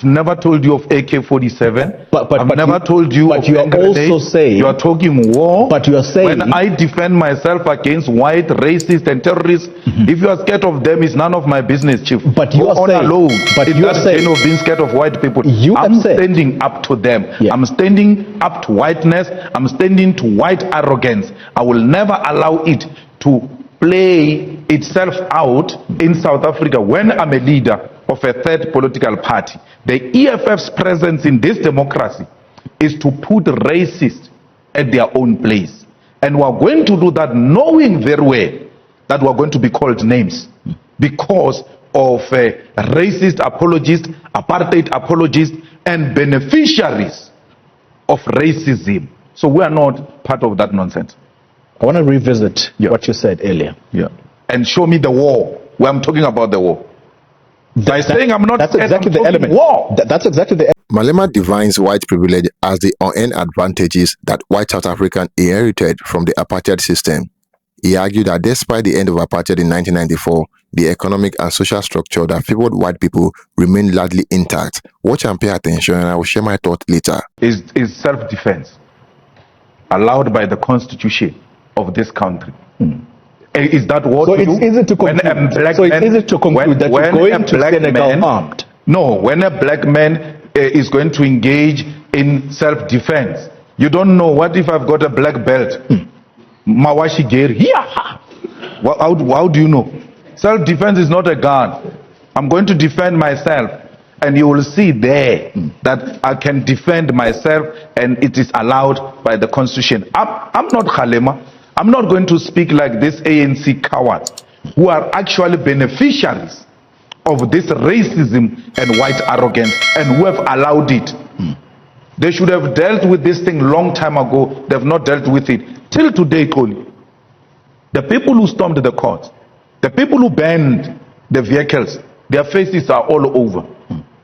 I've never told you of AK-47. I've never told you. But you are also saying you are talking war. But you are saying when I defend myself against white racists and terrorists, if you are scared of them, it's none of my business, Chief. But you are saying alone. But you are saying of being scared of white people. I'm standing up to them. Yeah. I'm standing up to whiteness. I'm standing to white arrogance. I will never allow it to play itself out in South Africa when I'm a leader of a third political party. The EFF's presence in this democracy is to put racists at their own place. And we're going to do that knowing very well that we're going to be called names because of racist apologists, apartheid apologists, and beneficiaries of racism. So we are not part of that nonsense. I want to revisit what you said earlier. And show me the war where I'm talking about the war. By saying I'm not that's exactly the element. War. That's exactly the Malema defines white privilege as the unearned advantages that white South Africans inherited from the apartheid system. He argued that despite the end of apartheid in 1994, the economic and social structure that favored white people remained largely intact. Watch and pay attention, and I will share my thoughts later. Is self-defense allowed by the constitution of this country? Is that what so it's easy to conclude. It's easy to conclude that you're going to Senegal armed. No, when a black man is going to engage in self-defense, you don't know, what if I've got a black belt? Mawashi Geri. How do you know? Self-defense is not a gun. I'm going to defend myself. And you will see there that I can defend myself, and it is allowed by the constitution. I'm not Khalema. I'm not going to speak like this ANC cowards who are actually beneficiaries of this racism and white arrogance and who have allowed it. They should have dealt with this thing long time ago. They've not dealt with it. Till today, Tony, the people who stormed the court, the people who banned the vehicles, their faces are all over.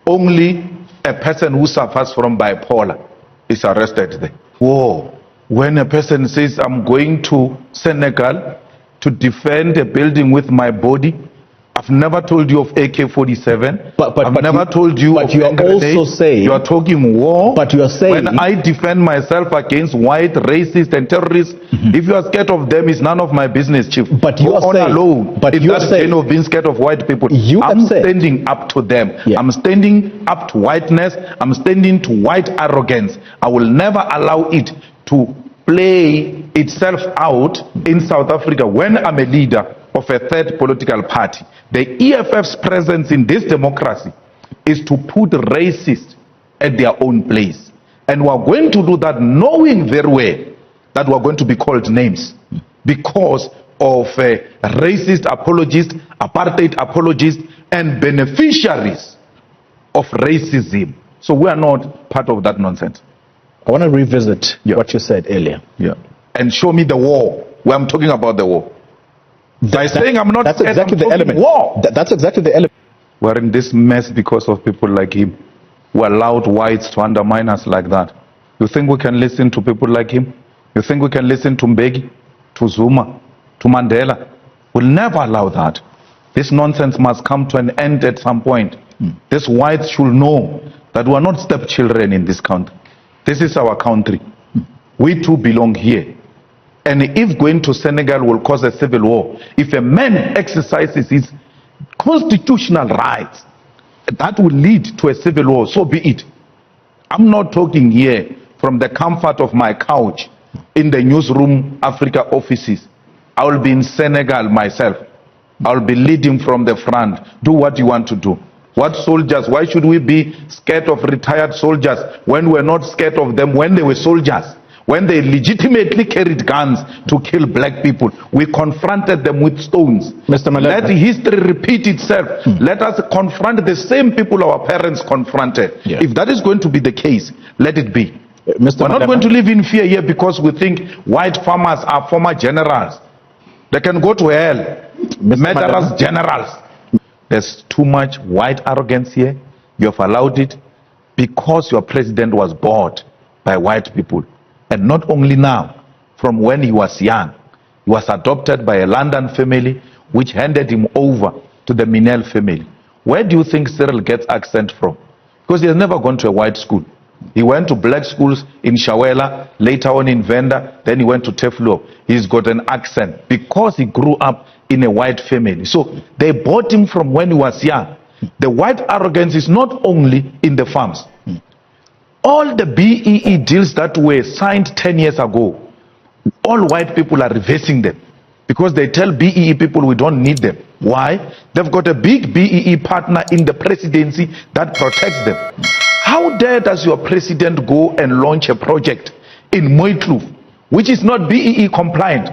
Only a person who suffers from bipolar is arrested there. Whoa. When a person says, I'm going to Senegal to defend a building with my body, I've never told you of AK-47. I've never told you of you are also saying you are talking war. But you are saying when I defend myself against white racists and terrorists, if you are scared of them, it's none of my business, Chief. But you are saying alone. But you are saying of being scared of white people. I'm standing up to them. I'm standing up to whiteness. I'm standing to white arrogance. I will never allow it to play itself out in South Africa when I'm a leader of a third political party. The EFF's presence in this democracy is to put racists at their own place. And we're going to do that knowing very well that we're going to be called names because of racist apologists, apartheid apologists, and beneficiaries of racism. So we are not part of that nonsense. I want to revisit what you said earlier. And show me the war where I'm talking about the war. By saying I'm not that's exactly the element. War. That's exactly the element. We're in this mess because of people like him who allowed whites to undermine us like that. You think we can listen to people like him? You think we can listen to Mbeki, to Zuma, to Mandela? We'll never allow that. This nonsense must come to an end at some point. These whites should know that we are not stepchildren in this country. This is our country. We too belong here. And if going to Senegal will cause a civil war, if a man exercises his constitutional rights, that will lead to a civil war, so be it. I'm not talking here from the comfort of my couch in the newsroom Africa offices. I will be in Senegal myself. I will be leading from the front. Do what you want to do. What soldiers? Why should we be scared of retired soldiers when we're not scared of them when they were soldiers? When they legitimately carried guns to kill black people, we confronted them with stones. Mr. Malema. Let history repeat itself. Let us confront the same people our parents confronted. If that is going to be the case, let it be. We're not going to live in fear here because we think white farmers are former generals. They can go to hell. Murderous generals. There's too much white arrogance here. You have allowed it because your president was bought by white people. And not only now, from when he was young. He was adopted by a London family which handed him over to the Minel family. Where do you think Cyril gets accent from? because he has never gone to a white school. He went to black schools in Shawela, later on in Venda, then he went to Teflo. He's got an accent because he grew up in a white family. So they bought him from when he was young. The white arrogance is not only in the farms. All the BEE deals that were signed 10 years ago, all white people are reversing them because they tell BEE people we don't need them. Why? They've got a big BEE partner in the presidency that protects them. How dare does your president go and launch a project in Moikloof, which is not BEE compliant?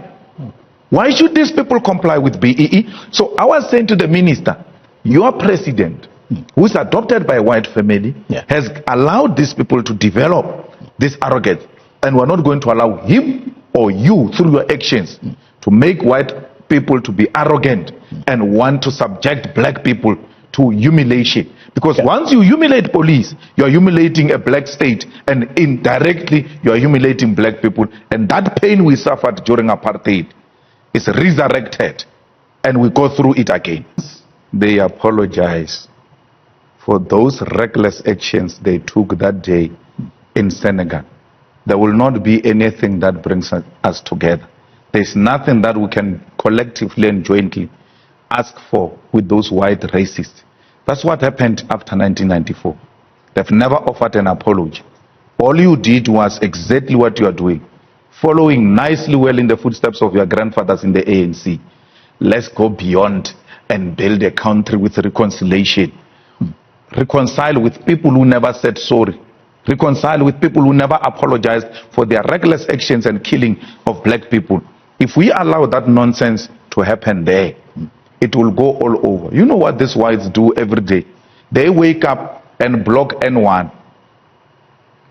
Why should these people comply with BEE? So I was saying to the minister, your president, who is adopted by a white family, has allowed these people to develop this arrogance. And we're not going to allow him or you, through your actions, to make white people to be arrogant and want to subject black people to humiliation. Because once you humiliate police, you are humiliating a black state, and indirectly you are humiliating black people. And that pain we suffered during apartheid is resurrected, and we go through it again. They apologize for those reckless actions they took that day in Senegal. There will not be anything that brings us together. There's nothing that we can collectively and jointly ask for with those white racists. That's what happened after 1994. They've never offered an apology. All you did was exactly what you are doing, following nicely well in the footsteps of your grandfathers in the ANC. Let's go beyond and build a country with reconciliation. Reconcile with people who never said sorry. Reconcile with people who never apologized for their reckless actions and killing of black people. If we allow that nonsense to happen there, it will go all over. You know what these whites do every day? They wake up and block N1.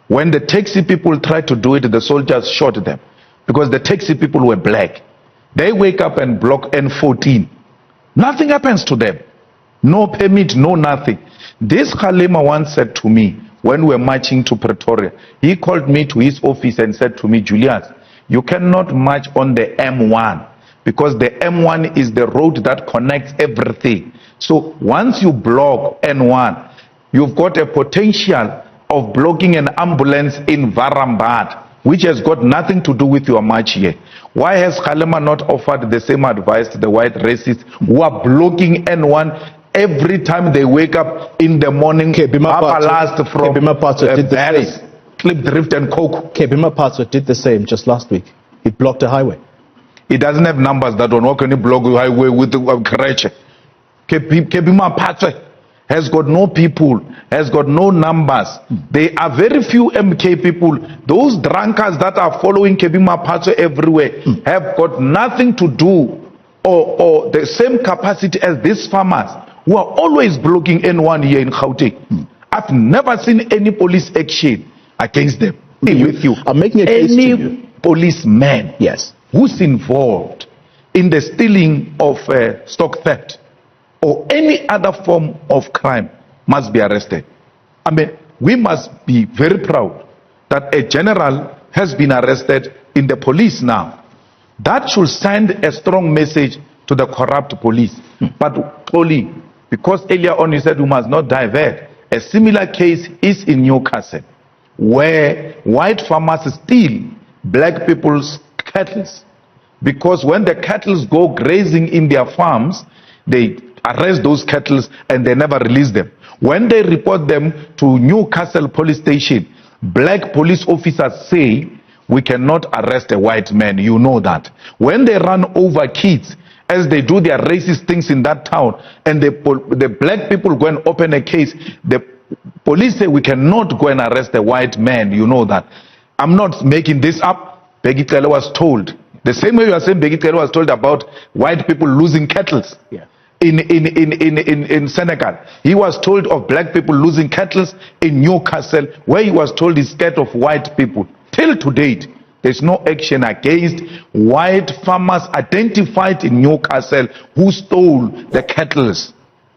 When the taxi people tried to do it, the soldiers shot them because the taxi people were black. They wake up and block N14. Nothing happens to them. No permit, no nothing. This Khalema once said to me when we were marching to Pretoria, he called me to his office and said to me, Julius, you cannot march on the M1 because the M1 is the road that connects everything. So once you block N1, you've got a potential of blocking an ambulance in Varambad, which has got nothing to do with your march here. Why has Khalema not offered the same advice to the white racists who are blocking N1 every time they wake up in the morning? Last from Paris, Klipdrift and Coke. Kebima Patso did the same just last week. It blocked a highway. It doesn't have numbers that don't. How can you block the highway with the Kreche? Kebima Patso has got no people, has got no numbers. There are very few MK people. Those drunkards that are following Kebima Patso everywhere have got nothing to do or the same capacity as these farmers who are always blocking N1 here in Gauteng. I've never seen any police action against them. With you, I'm making a case to you. Policeman, who's involved in the stealing of stock theft or any other form of crime must be arrested. I mean, we must be very proud that a general has been arrested in the police now. That should send a strong message to the corrupt police. But only because earlier on you said we must not divert. A similar case is in Newcastle, where white farmers steal black people's cattle. Because when the cattle go grazing in their farms, they arrest those cattle and they never release them. When they report them to Newcastle police station, black police officers say, we cannot arrest a white man, you know that. When they run over kids, as they do their racist things in that town, and the black people go and open a case, the police say we cannot go and arrest a white man, you know that. I'm not making this up. Begit Kele was told. The same way you are saying Begit Kele was told about white people losing cattle in Senegal. He was told of black people losing cattle in Newcastle, where he was told he's scared of white people. Till to date, there's no action against white farmers identified in Newcastle who stole the cattle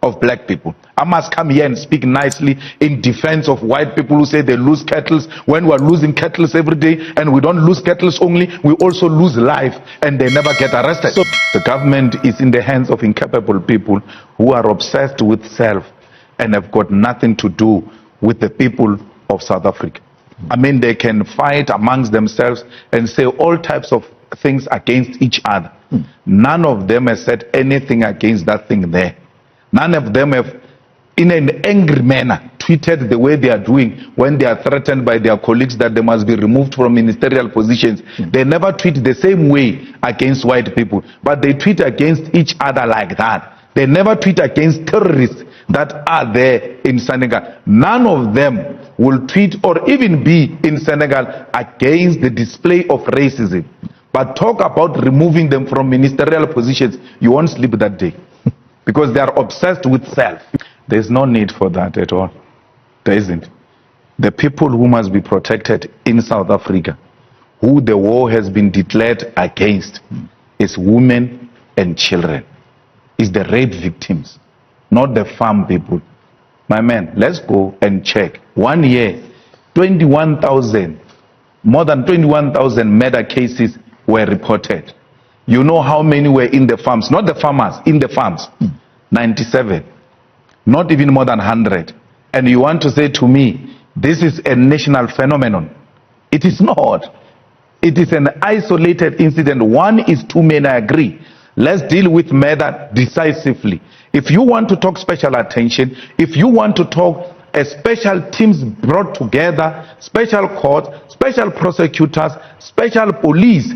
of black people. I must come here and speak nicely in defense of white people who say they lose cattle when we're losing cattle every day, and we don't lose cattle only, we also lose life, and they never get arrested. So the government is in the hands of incapable people who are obsessed with self and have got nothing to do with the people of South Africa. I mean, they can fight amongst themselves and say all types of things against each other. None of them has said anything against that thing there. None of them have, in an angry manner, tweeted the way they are doing when they are threatened by their colleagues that they must be removed from ministerial positions. They never tweet the same way against white people, but they tweet against each other like that. They never tweet against terrorists that are there in Senegal. None of them will tweet or even be in Senegal against the display of racism. But talk about removing them from ministerial positions, you won't sleep that day. Because they are obsessed with self. There's no need for that at all. There isn't. The people who must be protected in South Africa, who the war has been declared against, is women and children. Is the rape victims, not the farm people. My man, let's go and check. 1 year, 21,000, more than 21,000 murder cases were reported. You know how many were in the farms? Not the farmers, in the farms. 97. Not even more than 100. And you want to say to me, this is a national phenomenon. It is not. It is an isolated incident. One is too many, I agree. Let's deal with murder decisively. If you want to talk special attention, if you want to talk special teams brought together, special courts, special prosecutors, special police,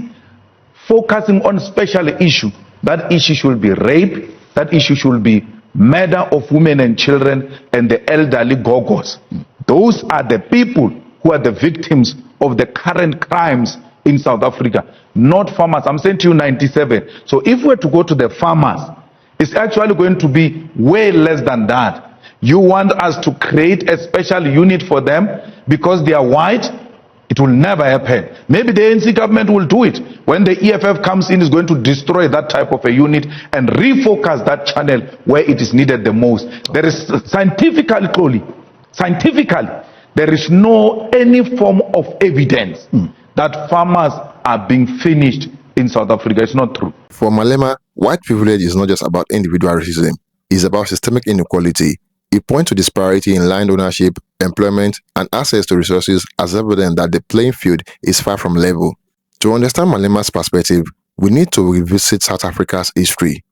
focusing on special issue, that issue should be rape, that issue should be murder of women and children and the elderly gogos. Those are the people who are the victims of the current crimes in South Africa, not farmers. I'm saying to you 97. So if we're to go to the farmers, it's actually going to be way less than that. You want us to create a special unit for them because they are white? It will never happen. Maybe the ANC government will do it. When the EFF comes in, it's going to destroy that type of a unit and refocus that channel where it is needed the most. There is scientifically, there is no any form of evidence that farmers are being finished in South Africa. It's not true. For Malema, white privilege is not just about individual racism. It's about systemic inequality. He points to disparity in land ownership, employment, and access to resources as evidence that the playing field is far from level. To understand Malema's perspective, we need to revisit South Africa's history.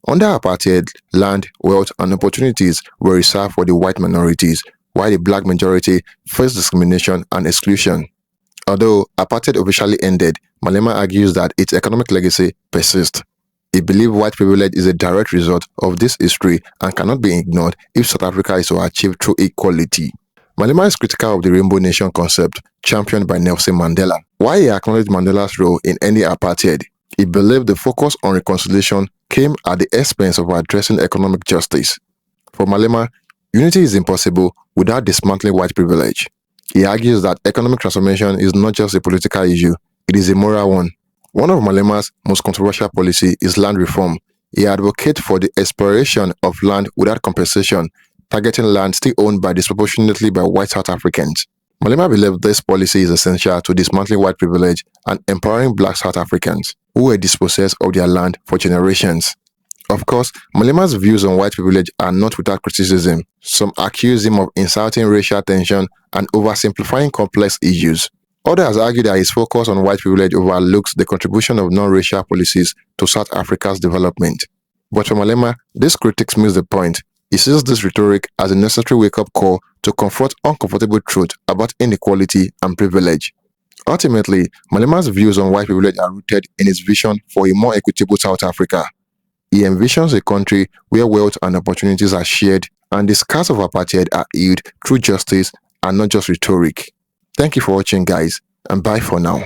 Under apartheid, land, wealth, and opportunities were reserved for the white minorities, while the black majority faced discrimination and exclusion. Although apartheid officially ended, Malema argues that its economic legacy persists. He believes white privilege is a direct result of this history and cannot be ignored if South Africa is to achieve true equality. Malema is critical of the Rainbow Nation concept championed by Nelson Mandela. While he acknowledged Mandela's role in ending apartheid, he believed the focus on reconciliation came at the expense of addressing economic justice. For Malema, unity is impossible without dismantling white privilege. He argues that economic transformation is not just a political issue, it is a moral one. One of Malema's most controversial policy is land reform. He advocates for the expiration of land without compensation, targeting land still owned disproportionately by white South Africans. Malema believes this policy is essential to dismantling white privilege and empowering black South Africans, who were dispossessed of their land for generations. Of course, Malema's views on white privilege are not without criticism. Some accuse him of inciting racial tension and oversimplifying complex issues. Others argue that his focus on white privilege overlooks the contribution of non-racial policies to South Africa's development. But for Malema, this critics miss the point. He sees this rhetoric as a necessary wake-up call to confront uncomfortable truth about inequality and privilege. Ultimately, Malema's views on white privilege are rooted in his vision for a more equitable South Africa. He envisions a country where wealth and opportunities are shared and the scars of apartheid are healed through justice and not just rhetoric. Thank you for watching, guys, and bye for now.